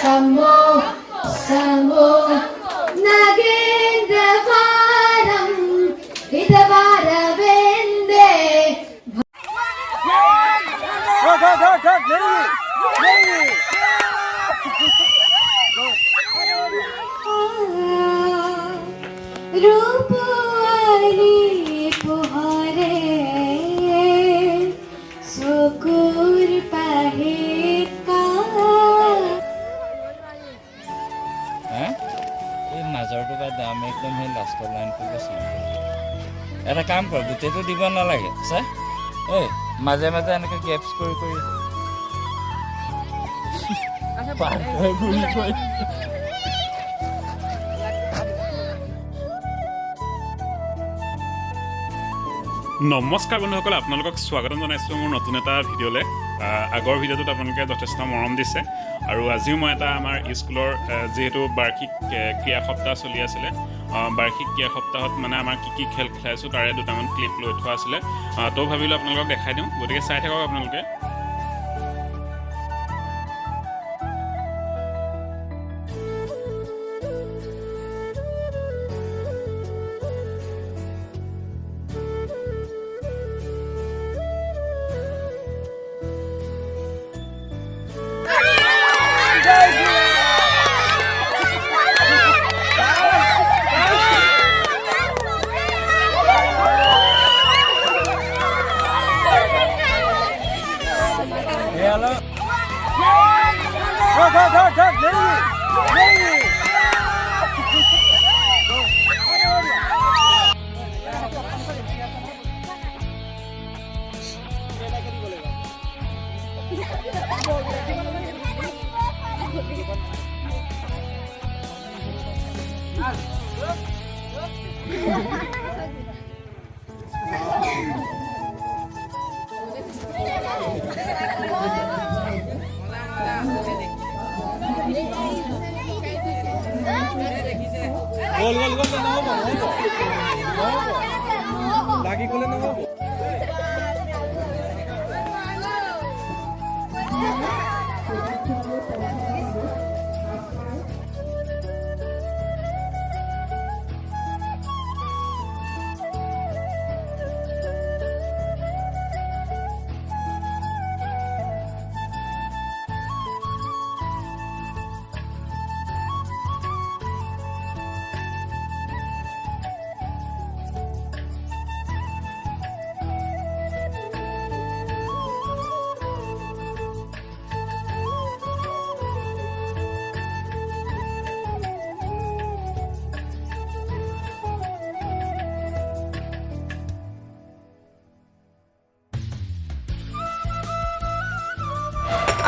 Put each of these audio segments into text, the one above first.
शम्भो शम्भो नागेन्द्रहारं हितवारवेन्दे रूपवाली पुहारे सुकुर पाहित का মাজৰটো বাদ আমি একদম সেই লাষ্টৰ লাইনটো চাম এটা কাম কৰ গোটেইটো দিব নালাগে চা ঐ মাজে মাজে এনেকৈ গেপছ কৰি কৰি নমস্কাৰ বন্ধুসকল আপোনালোকক স্বাগতম জনাইছোঁ মোৰ নতুন এটা ভিডিঅ'লৈ আগৰ ভিডিঅ'টোত আপোনালোকে যথেষ্ট মৰম দিছে আৰু আজিও মই এটা আমাৰ স্কুলৰ যিহেতু বাৰ্ষিক ক্ৰীড়া সপ্তাহ চলি আছিলে বাৰ্ষিক ক্ৰীড়া সপ্তাহত মানে আমাৰ কি খেল খেলাইছোঁ তাৰে দুটামান ক্লিপ লৈ থোৱা আছিলে তো ভাবিলোঁ আপোনালোকক দেখাই দিওঁ গতিকে চাই থাকক আপোনালোকে লাগি গ'লে নহ'ব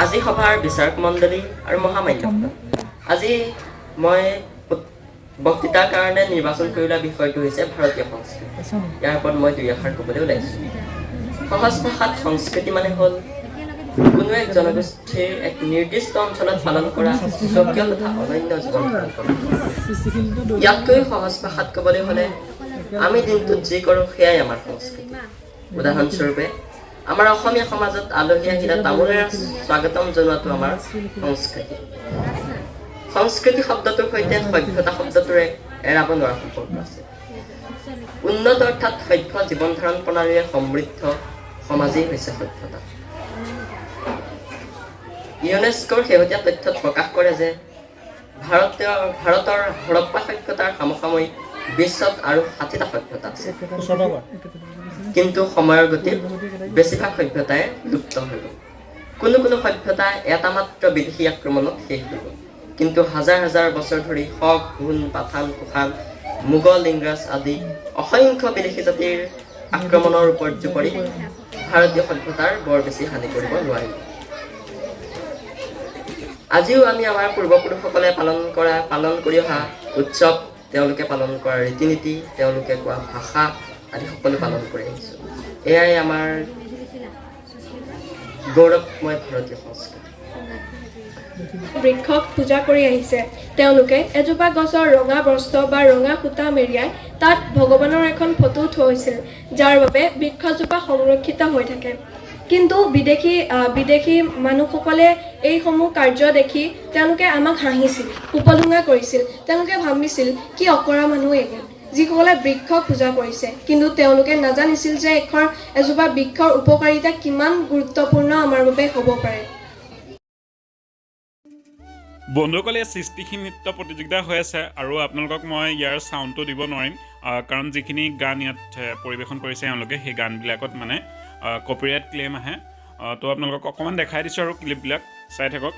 আজি সভাৰ বিচাৰক মণ্ডলী আৰু মহামান্য আজি মই বক্তৃতাৰ কাৰণে নিৰ্বাচন কৰি লোৱা বিষয়টো হৈছে ভাৰতীয় সংস্কৃতি ইয়াৰ ওপৰত মই দুই এষাৰ ক'বলৈ ওলাইছোঁ সহজ ভাষাত সংস্কৃতি মানে হ'ল কোনো এক জনগোষ্ঠীৰ এক নিৰ্দিষ্ট অঞ্চলত পালন কৰা স্বকীয় তথা অনন্য জীৱন ইয়াতকৈ সহজ ভাষাত ক'বলৈ হ'লে আমি দিনটোত যি কৰোঁ সেয়াই আমাৰ সংস্কৃতি উদাহৰণস্বৰূপে আমাৰ অসমীয়া সমাজত আলহী আহিলে তামোলেৰে স্বাগতম জনোৱাটো আমাৰ সংস্কৃতি সংস্কৃতি শব্দটোৰ সৈতে সভ্যতা শব্দটোৰে এৰাব নোৱাৰা সম্পৰ্ক আছে উন্নত অৰ্থাৎ সভ্য জীৱন ধাৰণ প্ৰণালীৰে সমৃদ্ধ সমাজেই হৈছে সভ্যতা ইউনেস্কোৰ শেহতীয়া তথ্যত প্ৰকাশ কৰে যে ভাৰতৰ হৰপ্পা সভ্যতাৰ সমসাময়িক বিশ্বত আৰু ৬০টা সভ্যতা আছে কিন্তু সময়ৰ গতিত বেছিভাগ সভ্যতাই লুপ্ত হৈ গ'ল কোনো কোনো সভ্যতা এটা মাত্ৰ বিদেশী আক্ৰমণত শেষ হৈ গ'ল কিন্তু হাজাৰ হাজাৰ বছৰ ধৰি শক হুন পাঠান কুশান মোগল ইংৰাজ আদি অসংখ্য বিদেশী জাতিৰ আক্ৰমণৰ ওপৰত জোকৰি ভাৰতীয় সভ্যতাৰ বৰ বেছি হানি কৰিব নোৱাৰিব আজিও আমি আমাৰ পূৰ্বপুৰুষসকলে পালন কৰি অহা উৎসৱ তেওঁলোকে পালন কৰা ৰীতি নীতি তেওঁলোকে কোৱা ভাষা আদি সকলো পালন কৰি আহিছোঁ এয়াই আমাৰ গৌৰৱময় ভাৰতীয় সংস্কৃতি বৃক্ষক পূজা কৰি আহিছে তেওঁলোকে এজোপা গছৰ ৰঙা বস্ত্ৰ বা ৰঙা সূতা মেৰিয়াই তাত ভগৱানৰ এখন ফটো থৈছিল যাৰ বাবে বৃক্ষজোপা সংৰক্ষিত হৈ থাকে কিন্তু বিদেশী মানুহসকলে এইসমূহ কাৰ্য দেখি তেওঁলোকে আমাক হাঁহিছিল, উপলুঙা কৰিছিল। তেওঁলোকে ভাবিছিল কি অকৰা মানুহ এইবোৰ, যিসকলে বৃক্ষক পূজা কৰিছে। কিন্তু তেওঁলোকে নাজানিছিল যে এজোপা বৃক্ষৰ উপকাৰিতা কিমান গুৰুত্বপূৰ্ণ আমাৰ বাবে হ'ব পাৰে। বন্ধুসকল, এই সৃষ্টিশীল নৃত্য প্ৰতিযোগিতা হৈ আছে আৰু আপোনালোকক মই ইয়াৰ চাউণ্ডটো দিব নোৱাৰিম, কাৰণ যিখিনি গান ইয়াত পৰিৱেশন কৰিছে এওঁলোকে সেই গানবিলাকত মানে কপিৰাইট ক্লেইম আহে। তো আপোনালোকক অকণমান দেখাই দিছোঁ আৰু ক্লিপবিলাক চাই থাকক।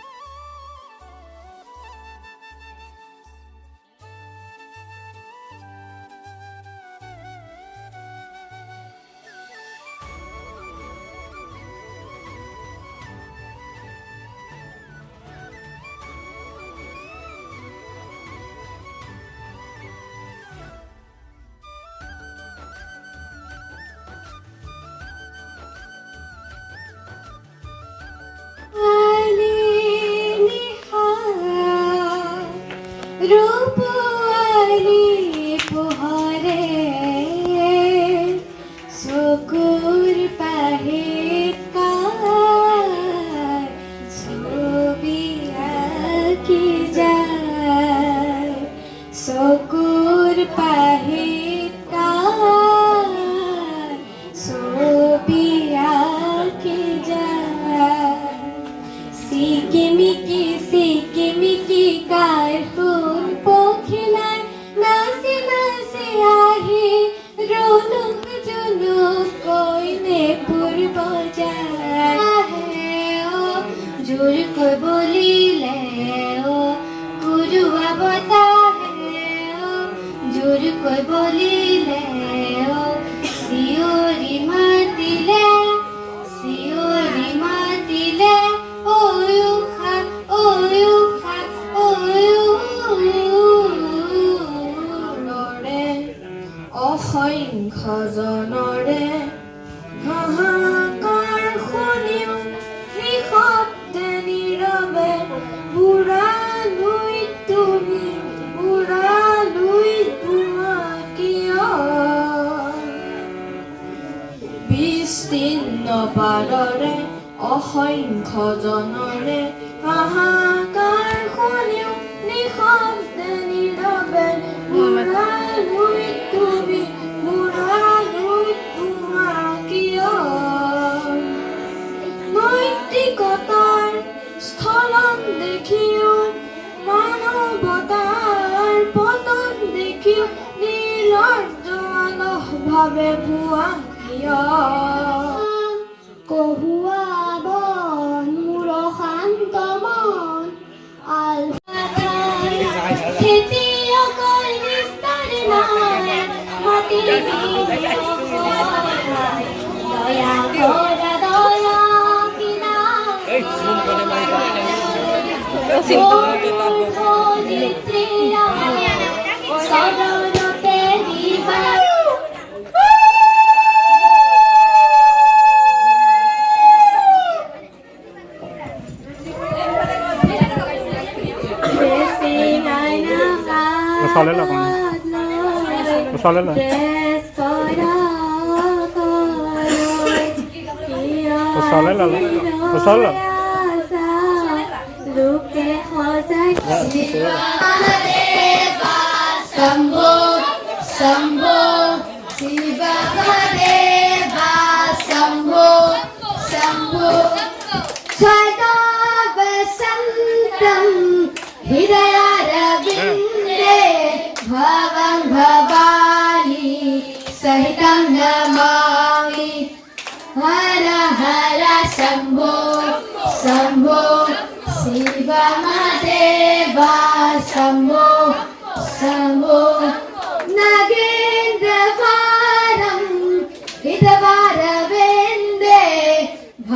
ৰূপোয়ালি পোহৰে চকুৰ পাহিত কাৰ ছবি আঁকি যায়, চকুৰ পাহিত কাৰ ছবি আঁকি যায়, সিকিমিকি কাৰ ফুল পখিলাই নাচি নাচি আহি ৰুণুক জুনুক কৈনে পূৰ্ব যায়, জোৰকৈ বলিলে কুৰুৱা বতাহে, জোৰকৈ বলিলে চিঞৰি মাতিলে, চিঞৰি মাতিলে অসংখ্যজনৰে হাহাকাৰ শুনিও নিশব্দে নীৰৱে, বুঢ়ালৈ তুমি বুঢ়ালৈ তোমাৰ কিয়, বিস্তীৰ্ণ পাৰৰে অসংখ্যজনৰে হাহাকাৰ শুনিও নিশব্দে নীৰৱে, বুঢ়ালৈ তুমি বুঢ়ালৈ তোমাৰ কিয়, নৈতিকতাৰ স্থলন দেখিও মানৱতাৰ পতন দেখিও নিৰ্লজ্জ ভাৱে ভুৱা কিয়, কহুৱাব মোৰ শান্ত মন খেতিয়কৰ নিস্তাৰ নাই, মাটি দয়া কৰা দয়া কিনা চৰণতে দিবা। শম্ভো শম্ভো শিব দেবা, শম্ভো শম্ভো সদাবসন্তম হৃদয়ারবিন্দে ভবং ভবানী সহিতং নমামি, হর হর শম্ভো শম্ভো শিব দেবা, শম্ভো শম্ভো